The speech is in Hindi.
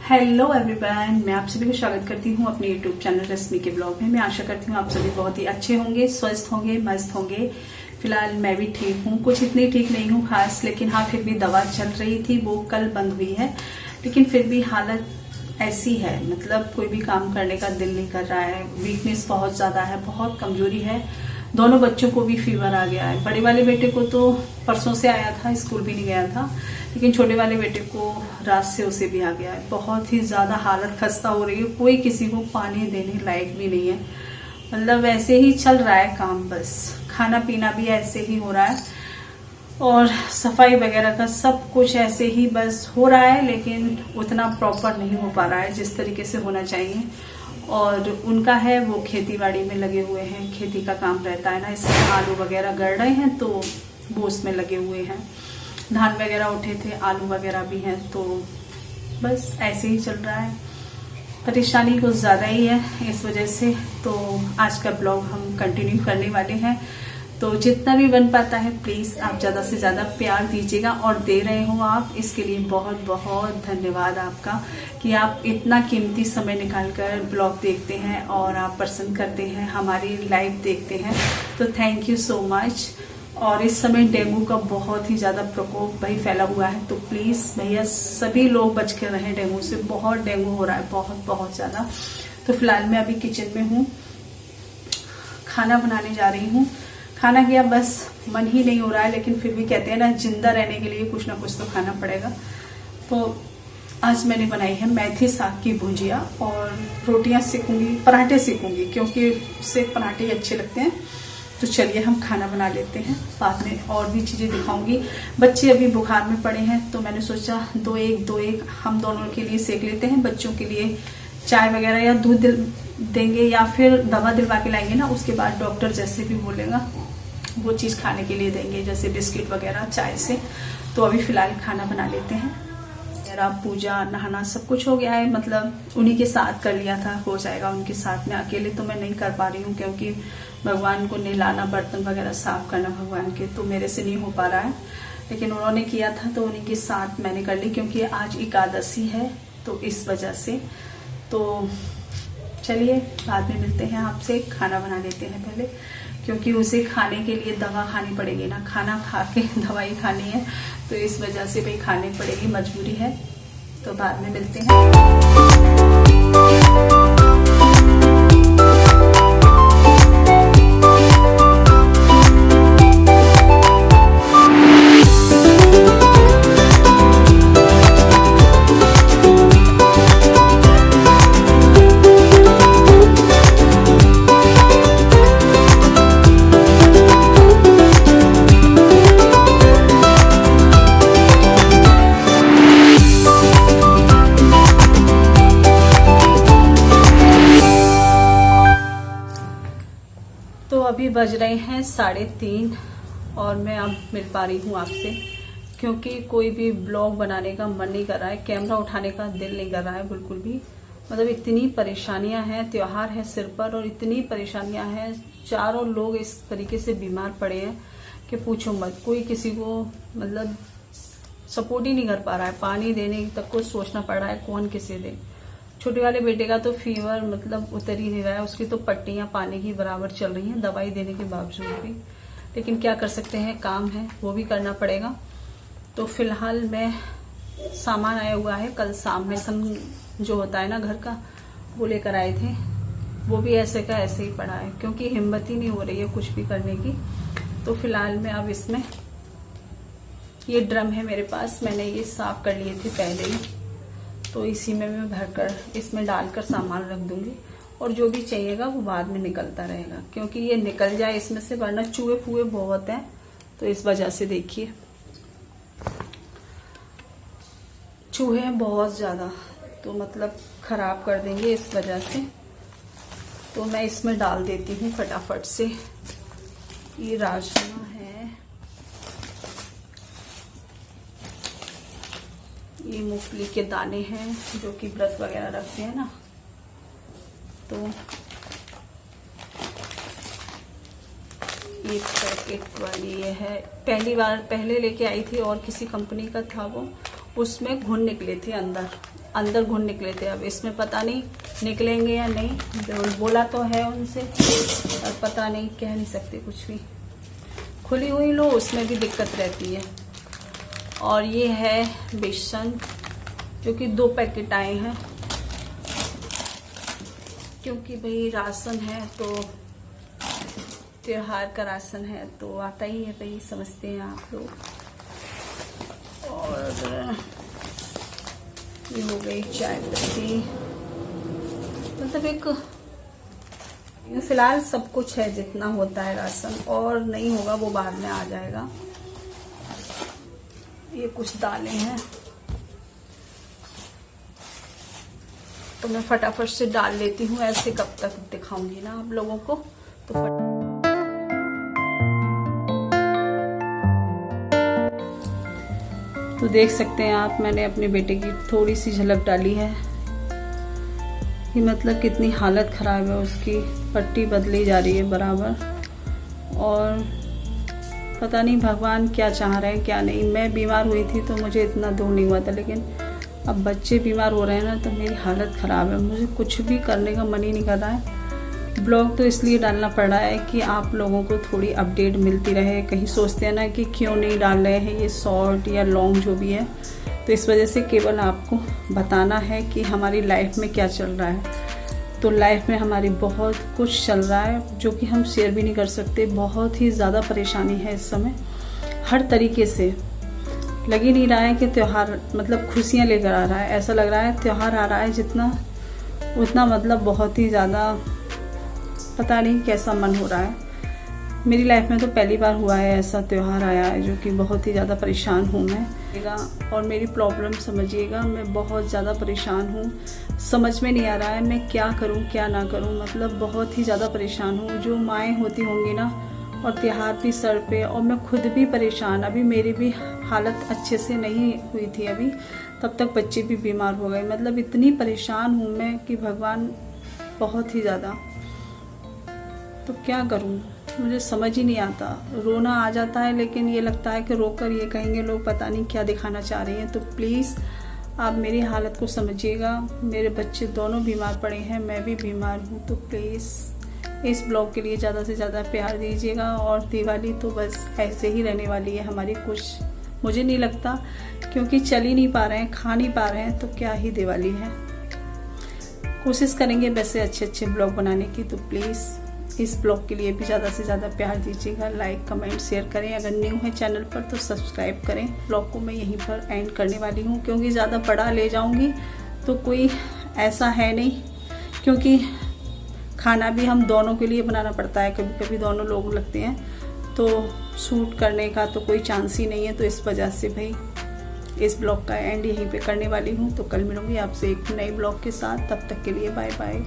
हेलो एवरीवन, मैं आप सभी को स्वागत करती हूँ अपने यूट्यूब चैनल रश्मि के ब्लॉग में। मैं आशा करती हूँ आप सभी बहुत ही अच्छे होंगे, स्वस्थ होंगे, मस्त होंगे। फिलहाल मैं भी ठीक हूँ, कुछ इतनी ठीक नहीं हूँ खास, लेकिन हाँ फिर भी दवा चल रही थी, वो कल बंद हुई है। लेकिन फिर भी हालत ऐसी है, मतलब कोई भी काम करने का दिल नहीं कर रहा है। वीकनेस बहुत ज्यादा है, बहुत कमजोरी है। दोनों बच्चों को भी फीवर आ गया है। बड़े वाले बेटे को तो परसों से आया था, स्कूल भी नहीं गया था, लेकिन छोटे वाले बेटे को रात से उसे भी आ गया है। बहुत ही ज्यादा हालत खस्ता हो रही है, कोई किसी को पानी देने लायक भी नहीं है। मतलब ऐसे ही चल रहा है काम, बस खाना पीना भी ऐसे ही हो रहा है और सफाई वगैरह का सब कुछ ऐसे ही बस हो रहा है, लेकिन उतना प्रॉपर नहीं हो पा रहा है जिस तरीके से होना चाहिए। और उनका है वो खेती बाड़ी में लगे हुए हैं, खेती का काम रहता है ना, इसमें आलू वगैरह गड़ रहे हैं तो वो उसमें लगे हुए हैं। धान वगैरह उठे थे, आलू वगैरह भी हैं, तो बस ऐसे ही चल रहा है। परेशानी कुछ ज़्यादा ही है इस वजह से। तो आज का ब्लॉग हम कंटिन्यू करने वाले हैं, तो जितना भी बन पाता है प्लीज़ आप ज़्यादा से ज़्यादा प्यार दीजिएगा। और दे रहे हो आप, इसके लिए बहुत बहुत धन्यवाद आपका कि आप इतना कीमती समय निकालकर ब्लॉग देखते हैं और आप पसंद करते हैं, हमारी लाइव देखते हैं, तो थैंक यू सो मच। और इस समय डेंगू का बहुत ही ज़्यादा प्रकोप भाई फैला हुआ है, तो प्लीज़ भैया सभी लोग बच के रहें डेंगू से। बहुत डेंगू हो रहा है, बहुत बहुत ज़्यादा। तो फिलहाल मैं अभी किचन में हूँ, खाना बनाने जा रही हूँ। खाना किया बस मन ही नहीं हो रहा है, लेकिन फिर भी कहते हैं ना, जिंदा रहने के लिए कुछ ना कुछ तो खाना पड़ेगा। तो आज मैंने बनाई है मेथी साग की भुजिया और रोटियां सेकूंगी, पराठे सेकूंगी, क्योंकि उससे पराठे अच्छे लगते हैं। तो चलिए हम खाना बना लेते हैं, बाद में और भी चीजें दिखाऊंगी। बच्चे अभी बुखार में पड़े हैं, तो मैंने सोचा दो एक हम दोनों के लिए सेक लेते हैं। बच्चों के लिए चाय वगैरह या दूध देंगे या फिर दवा दिलवा के लाएंगे ना, उसके बाद डॉक्टर जैसे भी बोलेगा वो चीज़ खाने के लिए देंगे, जैसे बिस्किट वगैरह चाय से। तो अभी फिलहाल खाना बना लेते हैं। मेरा पूजा नहाना सब कुछ हो गया है, मतलब उन्हीं के साथ कर लिया था, हो जाएगा उनके साथ में। अकेले तो मैं नहीं कर पा रही हूँ, क्योंकि भगवान को नहलाना, बर्तन वगैरह साफ करना भगवान के, तो मेरे से नहीं हो पा रहा है। लेकिन उन्होंने किया था तो उन्हीं के साथ मैंने कर ली, क्योंकि आज एकादशी है, तो इस वजह से। तो चलिए बाद में मिलते हैं आपसे। खाना बना लेते हैं पहले, क्योंकि उसे खाने के लिए दवा खानी पड़ेगी ना, खाना खा के दवाई खानी है, तो इस वजह से भाई खानी पड़ेगी, मजबूरी है। तो बाद में मिलते हैं। तो अभी बज रहे हैं 3:30 और मैं अब मिल पा रही हूँ आपसे, क्योंकि कोई भी ब्लॉग बनाने का मन नहीं कर रहा है, कैमरा उठाने का दिल नहीं कर रहा है बिल्कुल भी। मतलब इतनी परेशानियां हैं, त्योहार है सिर पर और इतनी परेशानियां हैं। चारों लोग इस तरीके से बीमार पड़े हैं कि पूछो मत। कोई किसी को मतलब सपोर्ट ही नहीं कर पा रहा है, पानी देने तक को सोचना पड़ रहा है कौन किसे दे। छोटे वाले बेटे का तो फीवर मतलब उतर ही नहीं रहा है, उसकी तो पट्टियां पानी की बराबर चल रही हैं दवाई देने के बावजूद भी। लेकिन क्या कर सकते हैं, काम है वो भी करना पड़ेगा। तो फिलहाल मैं सामान आया हुआ है, कल शाम में सन जो होता है ना घर का, वो लेकर आए थे, वो भी ऐसे का ऐसे ही पड़ा है, क्योंकि हिम्मत ही नहीं हो रही है कुछ भी करने की। तो फिलहाल मैं अब इसमें, ये ड्रम है मेरे पास, मैंने ये साफ कर लिए थे पहले ही, तो इसी में मैं भरकर इसमें डालकर सामान रख दूंगी। और जो भी चाहिएगा वो बाद में निकलता रहेगा, क्योंकि ये निकल जाए इसमें से, वरना चूहे फूहे बहुत हैं, तो इस वजह से देखिए चूहे हैं बहुत ज्यादा, तो मतलब खराब कर देंगे इस वजह से। तो मैं इसमें डाल देती हूँ फटाफट से। ये राजमा है, ये मूंगफली के दाने हैं जो कि व्रत वगैरह रखते हैं ना, तो ये पैकेट वाली ये है, पहली बार पहले लेके आई थी और किसी कंपनी का था वो, उसमें घुन निकले थे, अंदर घुन निकले थे। अब इसमें पता नहीं निकलेंगे या नहीं, बोला तो है उनसे, और पता नहीं, कह नहीं सकते कुछ भी। खुली हुई लो उसमें भी दिक्कत रहती है। और ये है बेसन, जो कि 2 पैकेट आए हैं, क्योंकि भाई राशन है तो त्योहार का राशन है तो आता ही है भाई, समझते हैं आप लोग। और ये हो गई चाय पत्ती, मतलब एक फिलहाल सब कुछ है जितना होता है राशन, और नहीं होगा वो बाद में आ जाएगा। ये कुछ दालें हैं तो मैं फटाफट से डाल लेती हूँ, ऐसे कब तक दिखाऊंगी ना आप लोगों को। तो देख सकते हैं आप, मैंने अपने बेटे की थोड़ी सी झलक डाली है कि मतलब कितनी हालत खराब है उसकी, पट्टी बदली जा रही है बराबर। और पता नहीं भगवान क्या चाह रहे हैं क्या नहीं। मैं बीमार हुई थी तो मुझे इतना दुख नहीं हुआ था, लेकिन अब बच्चे बीमार हो रहे हैं ना तो मेरी हालत ख़राब है, मुझे कुछ भी करने का मन ही नहीं कर रहा है। ब्लॉग तो इसलिए डालना पड़ रहा है कि आप लोगों को थोड़ी अपडेट मिलती रहे। कहीं सोचते हैं ना कि क्यों नहीं डाल रहे हैं ये शॉर्ट या लॉन्ग जो भी है, तो इस वजह से केवल आपको बताना है कि हमारी लाइफ में क्या चल रहा है। तो लाइफ में हमारी बहुत कुछ चल रहा है जो कि हम शेयर भी नहीं कर सकते। बहुत ही ज़्यादा परेशानी है इस समय, हर तरीके से। लग ही नहीं रहा है कि त्यौहार मतलब खुशियाँ लेकर आ रहा है, ऐसा लग रहा है त्यौहार आ रहा है जितना उतना मतलब बहुत ही ज़्यादा पता नहीं कैसा मन हो रहा है। मेरी लाइफ में तो पहली बार हुआ है ऐसा त्यौहार आया है, जो कि बहुत ही ज़्यादा परेशान हूँ मैं। और मेरी प्रॉब्लम समझिएगा, मैं बहुत ज़्यादा परेशान हूँ, समझ में नहीं आ रहा है मैं क्या करूँ क्या ना करूँ, मतलब बहुत ही ज़्यादा परेशान हूँ। जो माएँ होती होंगी ना, और त्योहार भी सर पे, और मैं खुद भी परेशान। अभी मेरी भी हालत अच्छे से नहीं हुई थी अभी, तब तक बच्चे भी बीमार हो गए। मतलब इतनी परेशान हूँ मैं कि भगवान, बहुत ही ज़्यादा। तो क्या करूँ मुझे समझ ही नहीं आता। रोना आ जाता है, लेकिन ये लगता है कि रोकर ये कहेंगे लोग पता नहीं क्या दिखाना चाह रही हैं। तो प्लीज़ आप मेरी हालत को समझिएगा। मेरे बच्चे दोनों बीमार पड़े हैं, मैं भी बीमार हूँ। तो प्लीज़ इस ब्लॉग के लिए ज़्यादा से ज़्यादा प्यार दीजिएगा। और दिवाली तो बस ऐसे ही रहने वाली है हमारी, कुछ मुझे नहीं लगता, क्योंकि चल ही नहीं पा रहे हैं, खा नहीं पा रहे हैं, तो क्या ही दिवाली है। कोशिश करेंगे वैसे अच्छे ब्लॉग बनाने की। तो प्लीज़ इस ब्लॉग के लिए भी ज़्यादा से ज़्यादा प्यार दीजिएगा। लाइक कमेंट शेयर करें। अगर न्यू है चैनल पर तो सब्सक्राइब करें। ब्लॉग को मैं यहीं पर एंड करने वाली हूँ, क्योंकि ज़्यादा बड़ा ले जाऊँगी तो कोई ऐसा है नहीं, क्योंकि खाना भी हम दोनों के लिए बनाना पड़ता है, कभी कभी दोनों लोग लगते हैं, तो शूट करने का तो कोई चांस ही नहीं है। तो इस वजह से भाई इस ब्लॉग का एंड यहीं पे करने वाली हूँ। तो कल मिलूंगी आपसे एक नए ब्लॉग के साथ, तब तक के लिए बाय बाय।